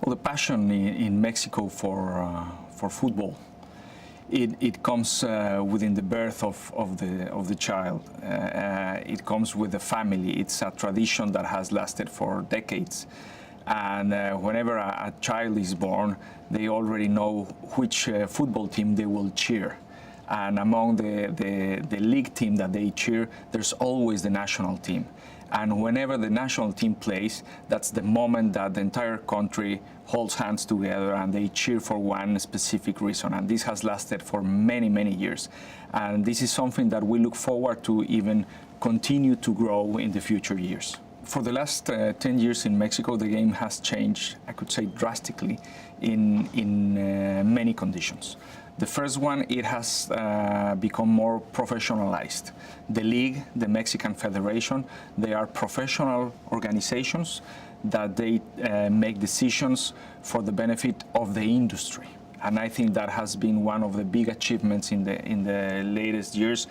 Well, the passion in Mexico for football, it comes within the birth of the child. It comes with the family. It's a tradition that has lasted for decades. And whenever a child is born, they already know which football team they will cheer. And among the league team that they cheer, there's always the national team. And whenever the national team plays, that's the moment that the entire country holds hands together and they cheer for one specific reason. And this has lasted for many, many years. And this is something that we look forward to even continue to grow in the future years. For the last 10 years in Mexico, the game has changed, I could say, drastically in many conditions. The first one, it has become more professionalized. The league, the Mexican Federation, they are professional organizations that they make decisions for the benefit of the industry. And I think that has been one of the big achievements in the latest years,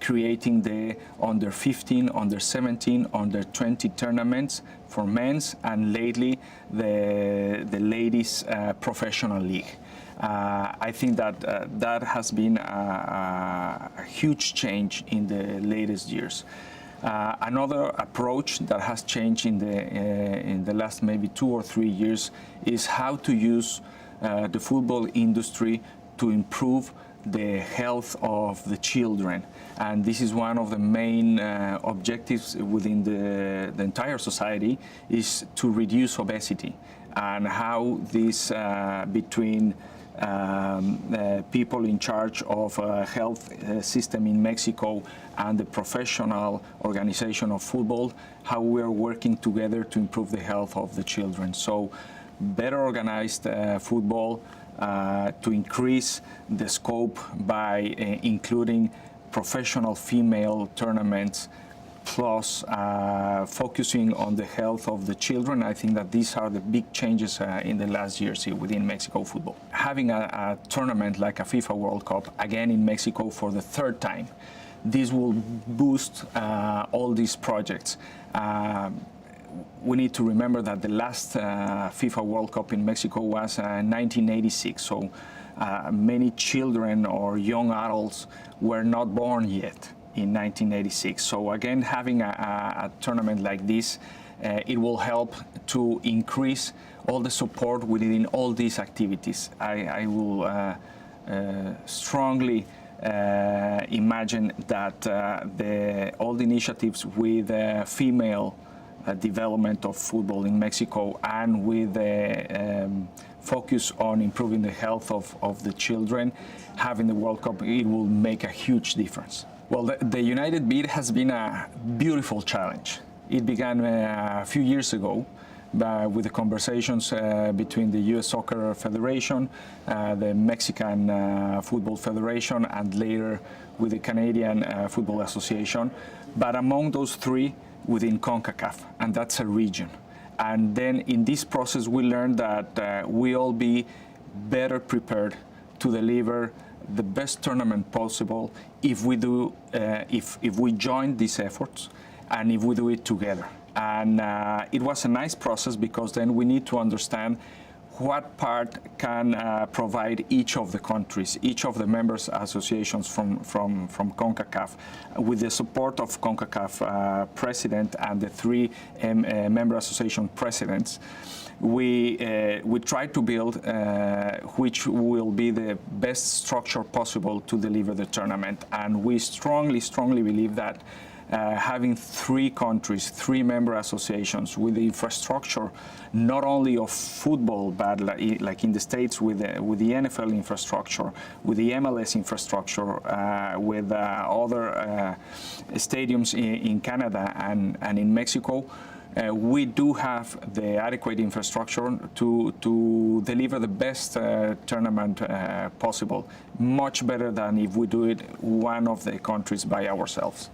creating the under 15, under 17, under 20 tournaments for men's, and lately the ladies' professional league. I think that that has been a huge change in the latest years. Another approach that has changed in the last maybe 2 or 3 years is how to use the football industry to improve the health of the children. And this is one of the main objectives within the entire society, is to reduce obesity, and how this between people in charge of a health system in Mexico and the professional organization of football, how we are working together to improve the health of the children. So better organized football, to increase the scope by including professional female tournaments, plus focusing on the health of the children. I think that these are the big changes in the last years here within Mexico football. Having a tournament like a FIFA World Cup, again in Mexico for the third time, this will boost all these projects. We need to remember that the last FIFA World Cup in Mexico was 1986, so many children or young adults were not born yet in 1986. So again, having a tournament like this, it will help to increase all the support within all these activities. I will strongly imagine that all the initiatives with female development of football in Mexico, and with the focus on improving the health of the children, having the World Cup, it will make a huge difference. Well, the United Beat has been a beautiful challenge. It began a few years ago with the conversations between the U.S. Soccer Federation, the Mexican Football Federation, and later with the Canadian Football Association. But among those three, within CONCACAF, and that's a region. And then in this process, we learned that we all be better prepared to deliver the best tournament possible if we do, if we join these efforts and if we do it together. And it was a nice process, because then we need to understand what part can provide each of the countries, each of the members associations from CONCACAF, with the support of CONCACAF president and the three member association presidents. We try to build which will be the best structure possible to deliver the tournament. And we strongly believe that having three countries, three member associations with the infrastructure, not only of football, but like in the States with the NFL infrastructure, with the MLS infrastructure, with other stadiums in Canada and in Mexico, we do have the adequate infrastructure to deliver the best tournament possible, much better than if we do it one of the countries by ourselves.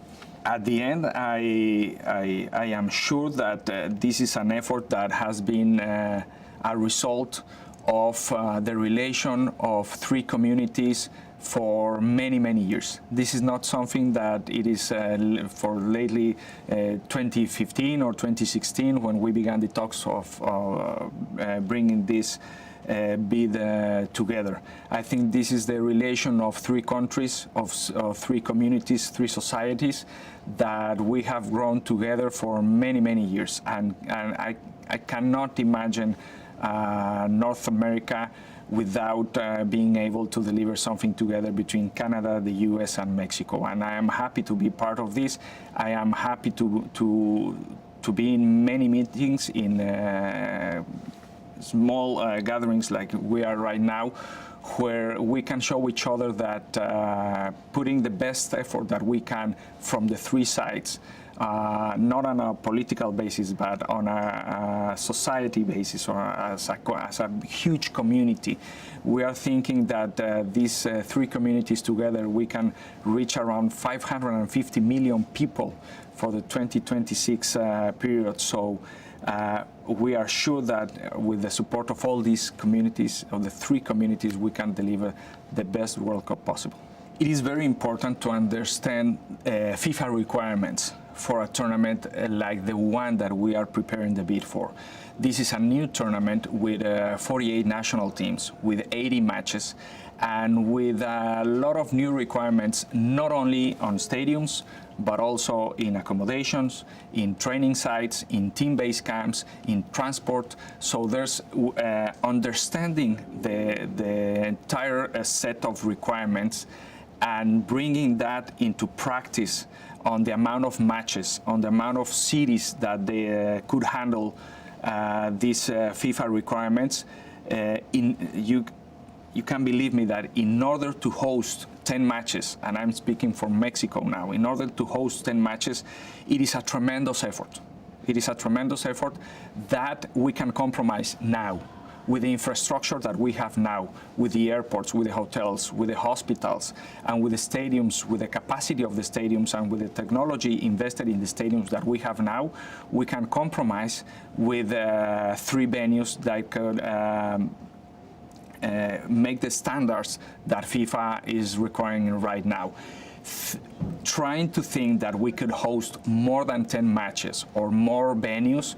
At the end, I am sure that this is an effort that has been a result of the relation of three communities for many, many years. This is not something that it is for lately 2015 or 2016 when we began the talks of bringing this bid together. I think this is the relation of three countries, of three communities, three societies that we have grown together for many, many years. And I cannot imagine North America without being able to deliver something together between Canada, the US, and Mexico. And I am happy to be part of this. I am happy to be in many meetings, in small gatherings like we are right now, where we can show each other that putting the best effort that we can from the three sides, not on a political basis, but on a society basis, or as a huge community. We are thinking that these three communities together, we can reach around 550 million people for the 2026 period. So we are sure that with the support of all these communities, of the three communities, we can deliver the best World Cup possible. It is very important to understand FIFA requirements for a tournament like the one that we are preparing the bid for. This is a new tournament with 48 national teams, with 80 matches, and with a lot of new requirements, not only on stadiums, but also in accommodations, in training sites, in team-based camps, in transport. So there's understanding the entire set of requirements and bringing that into practice on the amount of matches, on the amount of cities that they could handle these FIFA requirements. You can believe me that in order to host 10 matches, and I'm speaking for Mexico now, in order to host 10 matches, it is a tremendous effort. It is a tremendous effort that we can compromise now with the infrastructure that we have now, with the airports, with the hotels, with the hospitals, and with the stadiums, with the capacity of the stadiums, and with the technology invested in the stadiums that we have now. We can compromise with three venues that could make the standards that FIFA is requiring right now. Trying to think that we could host more than 10 matches or more venues,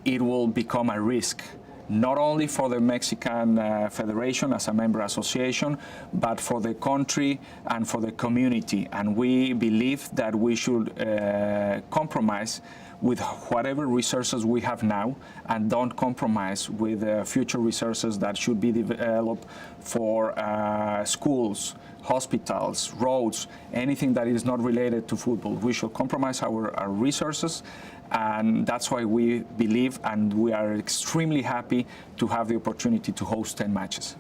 it will become a risk, not only for the Mexican Federation as a member association, but for the country and for the community. And we believe that we should compromise with whatever resources we have now, and don't compromise with future resources that should be developed for schools, hospitals, roads, anything that is not related to football. We should compromise our resources, and that's why we believe, and we are extremely happy to have the opportunity to host 10 matches.